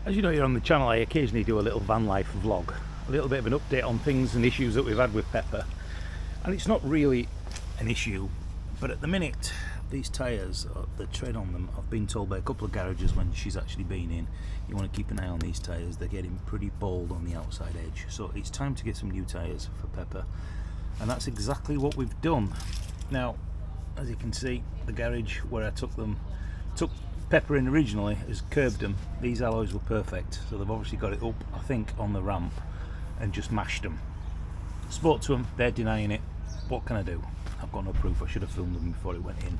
As you know, here on the channel I occasionally do a little van life vlog, a little bit of an update on things and issues that we've had with Pepper. And it's not really an issue, but at the minute these tyres, the tread on them, I've been told by a couple of garages when she's actually been in, you want to keep an eye on these tyres, they're getting pretty bald on the outside edge. So it's time to get some new tyres for Pepper, and that's exactly what we've done. Now, as you can see, the garage where I took Pepper in originally has curbed them. These alloys were perfect, so they've obviously got it up, I think, on the ramp and just mashed them. Spoke to them, they're denying it. What can I do? I've got no proof. I should have filmed them before it went in.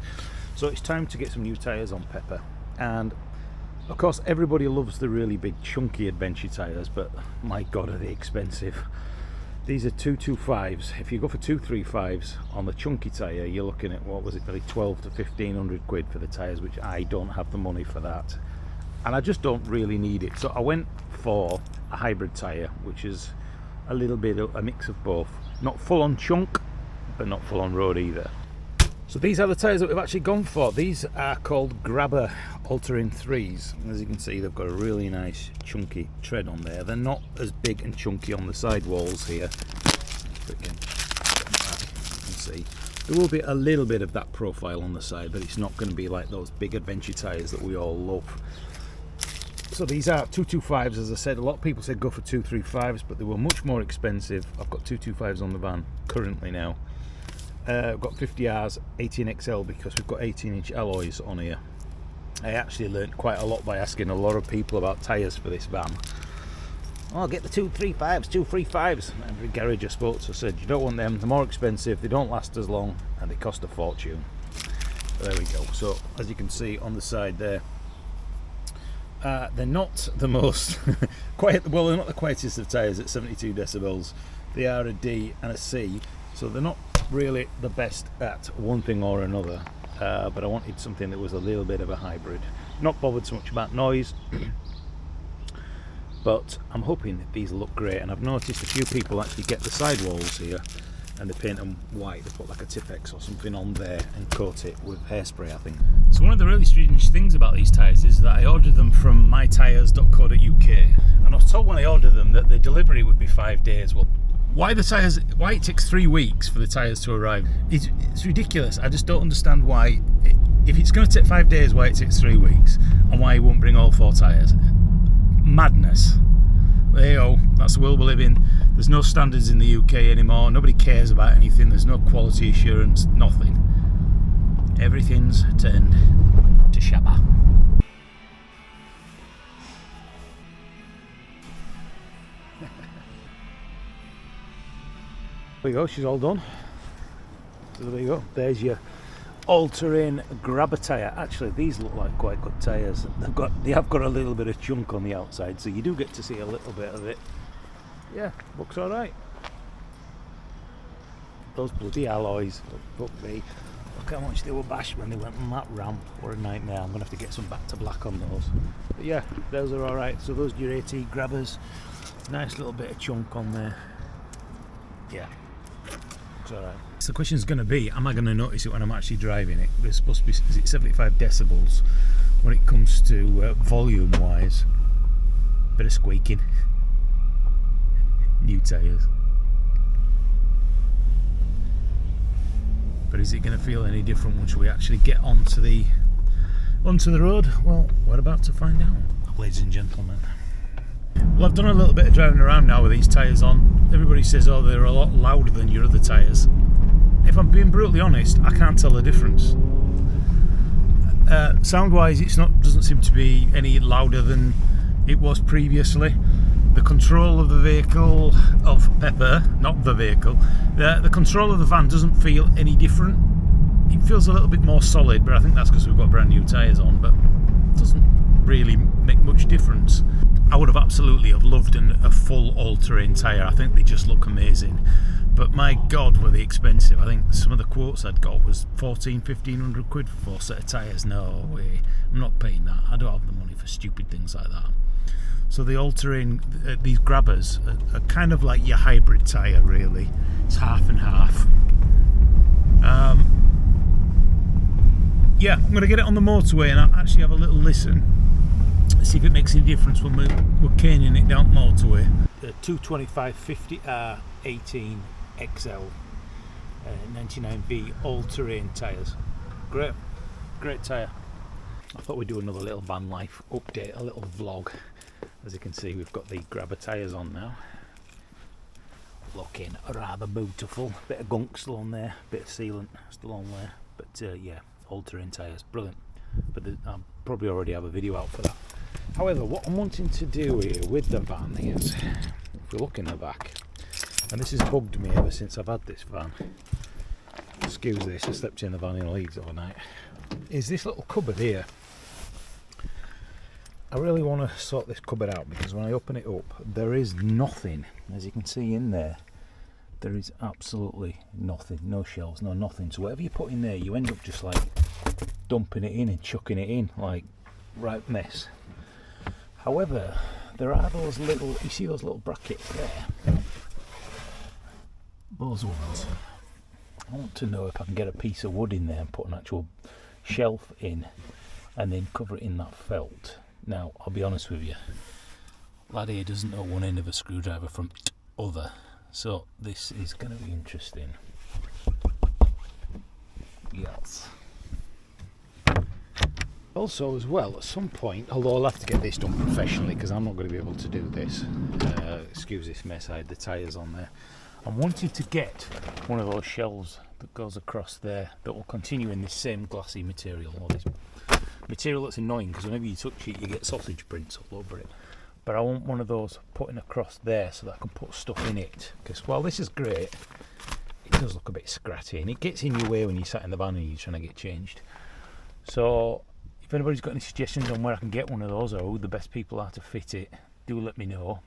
So it's time to get some new tyres on Pepper. And of course everybody loves the really big chunky adventure tyres, but my god are they expensive. These are 225s. If you go for 235s on the chunky tyre, you're looking at, what was it, really 12 to 1500 quid for the tyres, which I don't have the money for that. And I just don't really need it. So I went for a hybrid tyre, which is a little bit of a mix of both. Not full on chunk, but not full on road either. So these are the tyres that we've actually gone for. These are called GRABBER AT3s. As you can see, they've got a really nice chunky tread on there. They're not as big and chunky on the side walls here. But again, you can see there will be a little bit of that profile on the side, but it's not going to be like those big adventure tyres that we all love. So these are 225s, as I said. A lot of people said go for 235s, but they were much more expensive. I've got 225s on the van currently now. I've got 50Rs, 18XL, because we've got 18-inch alloys on here. I actually learnt quite a lot by asking a lot of people about tyres for this van. Oh, I'll get the 235s, 235s. Every garage I spoke to said you don't want them, they're more expensive, they don't last as long, and they cost a fortune. There we go. So as you can see on the side there, they're not the most quiet. Well, they're not the quietest of tyres at 72 decibels. They are a D and a C, so they're not really the best at one thing or another. But I wanted something that was a little bit of a hybrid. Not bothered so much about noise, but I'm hoping that these look great. And I've noticed a few people actually get the sidewalls here and they paint them white. They put like a Tipex or something on there and coat it with hairspray, I think. So one of the really strange things about these tyres is that I ordered them from mytyres.co.uk, and I was told when I ordered them that the delivery would be 5 days. Well, why it takes 3 weeks for the tyres to arrive? It's ridiculous. I just don't understand why. If it's going to take 5 days, why it takes 3 weeks, and why it won't bring all 4 tyres. Madness. There you go, that's the world we live in. There's no standards in the UK anymore. Nobody cares about anything. There's no quality assurance, nothing. Everything's turned to shabba. There we go, she's all done. So there you go, there's your all-terrain grabber tyre. Actually, these look like quite good tyres. They have got a little bit of chunk on the outside, so you do get to see a little bit of it. Yeah, looks alright. Those bloody alloys, fuck me. Look how much they were bashed when they went on that ramp. What a nightmare. I'm going to have to get some back to black on those. But yeah, those are alright. So those are your AT grabbers. Nice little bit of chunk on there. Yeah. Alright. So the question is going to be, am I going to notice it when I'm actually driving it? There's supposed to be, is it 75 decibels when it comes to volume wise? Bit of squeaking. New tyres. But is it going to feel any different once we actually get onto the road? Well, we're about to find out, ladies and gentlemen. Well, I've done a little bit of driving around now with these tyres on. Everybody says, oh, they're a lot louder than your other tyres. If I'm being brutally honest, I can't tell the difference. Sound-wise, doesn't seem to be any louder than it was previously. The control of the vehicle, of Pepper, not the vehicle, the control of the van doesn't feel any different. It feels a little bit more solid, but I think that's because we've got brand new tyres on, but it doesn't really make much difference. I would have absolutely loved a full all-terrain tyre. I think they just look amazing. But my god, were they expensive. I think some of the quotes I'd got was 1500 quid for 4 set of tyres. No way, I'm not paying that. I don't have the money for stupid things like that. So the all-terrain, these grabbers are kind of like your hybrid tyre, really. It's half and half. Yeah, I'm going to get it on the motorway and actually have a little listen. See if it makes any difference when we're caning it down the motorway. The 225/50R 18 XL 99V all-terrain tyres. Great tyre. I thought we'd do another little van life update, a little vlog. As you can see, we've got the grabber tyres on now. Looking rather beautiful. Bit of gunk still on there, bit of sealant still on there. But yeah, all-terrain tyres, brilliant. But I'll probably already have a video out for that. However, what I'm wanting to do here with the van is, if we look in the back, and this has bugged me ever since I've had this van. Excuse this, I slept in the van in Leeds overnight. Is this little cupboard here. I really want to sort this cupboard out, because when I open it up, there is nothing, as you can see in there. There is absolutely nothing, no shelves, no nothing. So whatever you put in there, you end up just like dumping it in and chucking it in, like right mess. However, there are those little, you see those little brackets there? Those ones. I want to know if I can get a piece of wood in there and put an actual shelf in and then cover it in that felt. Now, I'll be honest with you, lad here doesn't know one end of a screwdriver from other, so this is going to be interesting. Yes. Also, as well, at some point, although I'll have to get this done professionally because I'm not going to be able to do this. Excuse this mess, I had the tyres on there. I'm wanting to get one of those shelves that goes across there that will continue in this same glassy material, or this material that's annoying because whenever you touch it you get sausage prints all over it. But I want one of those putting across there so that I can put stuff in it, because while this is great, it does look a bit scratty and it gets in your way when you sat in the van and you're trying to get changed. So if anybody's got any suggestions on where I can get one of those or who the best people are to fit it, do let me know.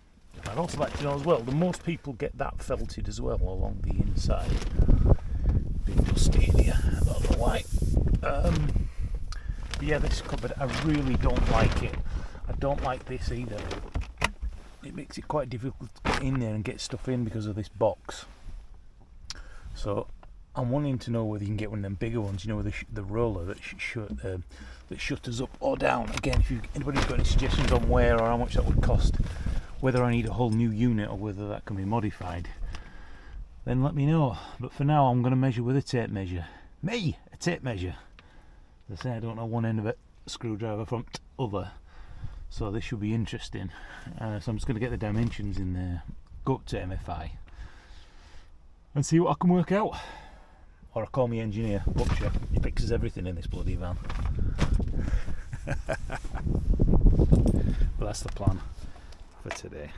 I'd also like to know as well that most people get that felted as well along the inside. Bit dusty in here, I don't know why. But yeah, this cupboard, I really don't like it. I don't like this either. It makes it quite difficult to get in there and get stuff in because of this box. So I'm wanting to know whether you can get one of them bigger ones, you know, with the roller that shutters up or down. Again, if anybody's got any suggestions on where or how much that would cost, whether I need a whole new unit or whether that can be modified, then let me know. But for now, I'm going to measure with a tape measure. A tape measure. As I say, I don't know one end of a screwdriver from other, so this should be interesting. So I'm just going to get the dimensions in there, go up to MFI, and see what I can work out. Or I call me engineer, Butcher. He fixes everything in this bloody van. But that's the plan for today.